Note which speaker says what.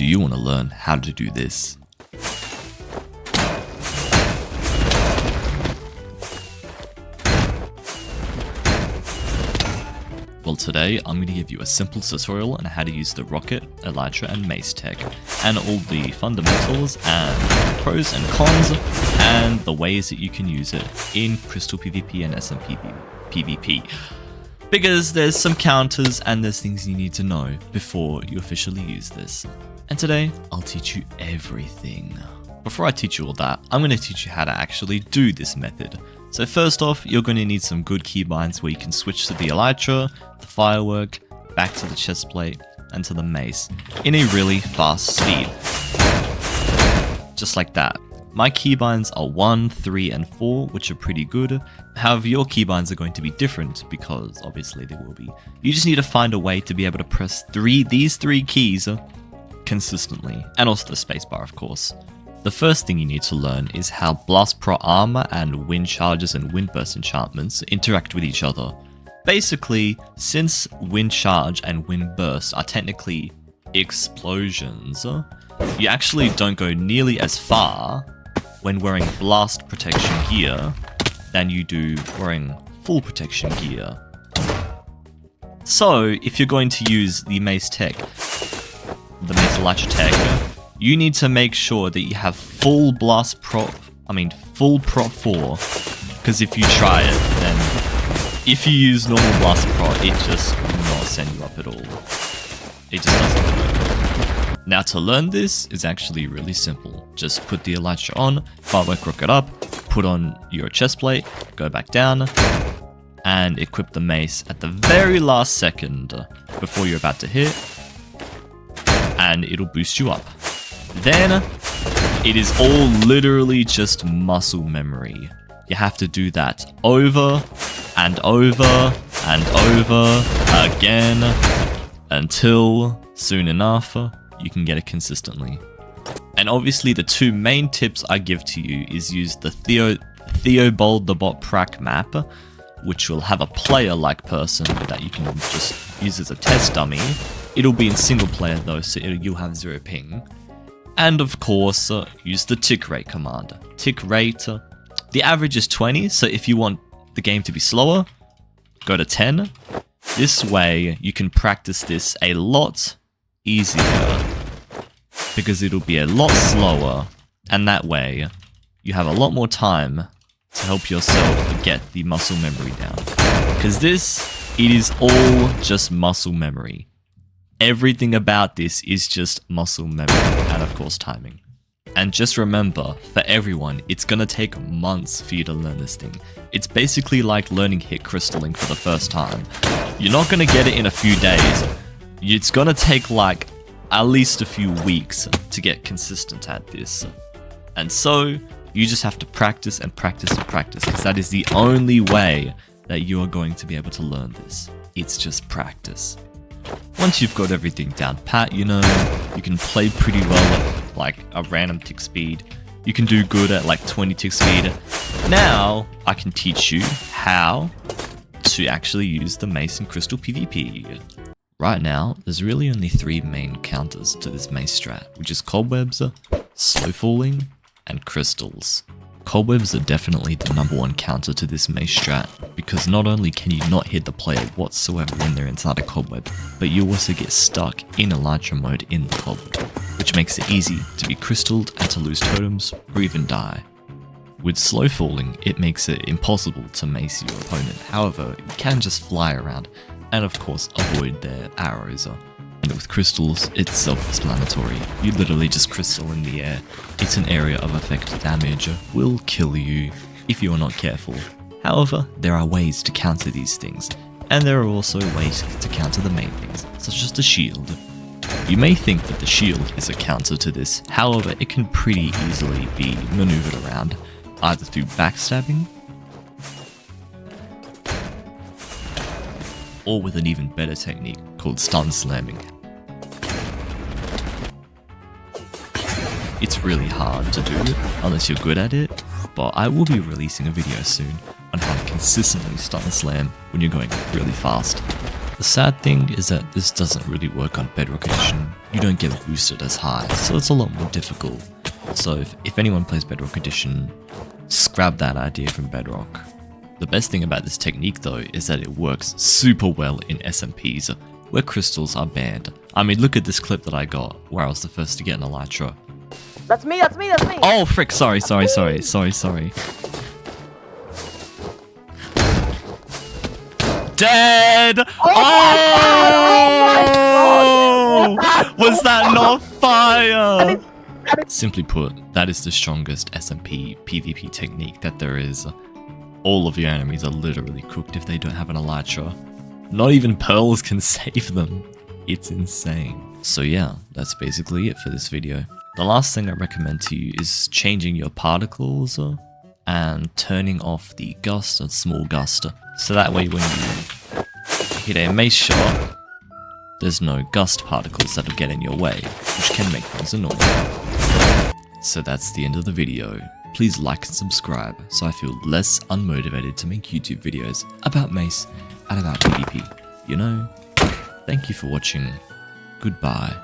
Speaker 1: do you want to learn how to do this? Well, today I'm going to give you a simple tutorial on how to use the Rocket, Elytra and Mace tech, and all the fundamentals and pros and cons, and the ways that you can use it in Crystal PvP and SMP PvP. Because there's some counters and there's things you need to know before you officially use this. And today, I'll teach you everything. Before I teach you all that, I'm going to teach you how to actually do this method. So first off, you're going to need some good keybinds where you can switch to the Elytra, the Firework, back to the chestplate, and to the Mace in a really fast speed. Just like that. My keybinds are 1, 3, and 4, which are pretty good. However, your keybinds are going to be different because obviously they will be. You just need to find a way to be able to press these three keys consistently, and also the spacebar, of course. The first thing you need to learn is how Blast Pro Armor and Wind Charges and Wind Burst enchantments interact with each other. Basically, since Wind Charge and Wind Burst are technically explosions, you actually don't go nearly as far when wearing Blast Protection gear than you do wearing full protection gear. So, if you're going to use the Mace tech, the Mace Elytra tech, you need to make sure that you have full prop 4, because if you try it, then if you use normal Blast Pro, it just will not send you up at all. It just doesn't work. Now to learn this is actually really simple. Just put the Elytra on, Firework Rocket up, put on your chestplate, go back down, and equip the Mace at the very last second before you're about to hit, and it'll boost you up. Then, it is all literally just muscle memory. You have to do that over and over and over again until soon enough you can get it consistently. And obviously the two main tips I give to you is use the TheobaldtheBot prac map, which will have a player-like person that you can just use as a test dummy. It'll be in single player though, so you'll have 0 ping. And of course, use the tick rate command. Tick rate, the average is 20, so if you want the game to be slower, go to 10. This way, you can practice this a lot easier, because it'll be a lot slower, and that way, you have a lot more time to help yourself get the muscle memory down. Because it is all just muscle memory. Everything about this is just muscle memory, and of course timing. And just remember, for everyone, it's gonna take months for you to learn this thing. It's basically like learning hit crystaling for the first time. You're not gonna get it in a few days. It's gonna take like at least a few weeks to get consistent at this. And so, you just have to practice and practice and practice, because that is the only way that you are going to be able to learn this. It's just practice. Once you've got everything down pat, you know, you can play pretty well at like a random tick speed. You can do good at like 20 tick speed. Now, I can teach you how to actually use the Mace in Crystal PvP. Right now, there's really only 3 main counters to this Mace strat, which is Cobwebs, Slow Falling, and Crystals. Cobwebs are definitely the #1 counter to this Mace strat, because not only can you not hit the player whatsoever when they're inside a cobweb, but you also get stuck in Elytra mode in the cobweb, which makes it easy to be crystalled and to lose totems or even die. With Slow Falling, it makes it impossible to mace your opponent, however, you can just fly around and of course avoid their arrows. And with crystals, it's self-explanatory. You literally just crystal in the air. It's an area of effect damage, will kill you if you are not careful. However, there are ways to counter these things, and there are also ways to counter the main things, such as the shield. You may think that the shield is a counter to this, however it can pretty easily be maneuvered around, either through backstabbing, or with an even better technique called stun slamming. It's really hard to do unless you're good at it, but I will be releasing a video soon on how to consistently stun slam when you're going really fast. The sad thing is that this doesn't really work on Bedrock Edition. You don't get boosted as high, so it's a lot more difficult. So if anyone plays Bedrock Edition, scrap that idea from Bedrock. The best thing about this technique though is that it works super well in SMPs, where crystals are banned. I mean, look at this clip that I got, where I was the first to get an Elytra.
Speaker 2: That's me, that's me, that's me!
Speaker 1: Oh frick, sorry. Dead! Oh! Was that not fire? Simply put, that is the strongest SMP PvP technique that there is. All of your enemies are literally cooked if they don't have an Elytra. Not even pearls can save them. It's insane. So yeah, that's basically it for this video. The last thing I recommend to you is changing your particles and turning off the gust and small gust. So that way when you hit a mace shot, there's no gust particles that'll get in your way, which can make things annoying. So that's the end of the video. Please like and subscribe so I feel less unmotivated to make YouTube videos about mace and about PvP. You know, thank you for watching. Goodbye.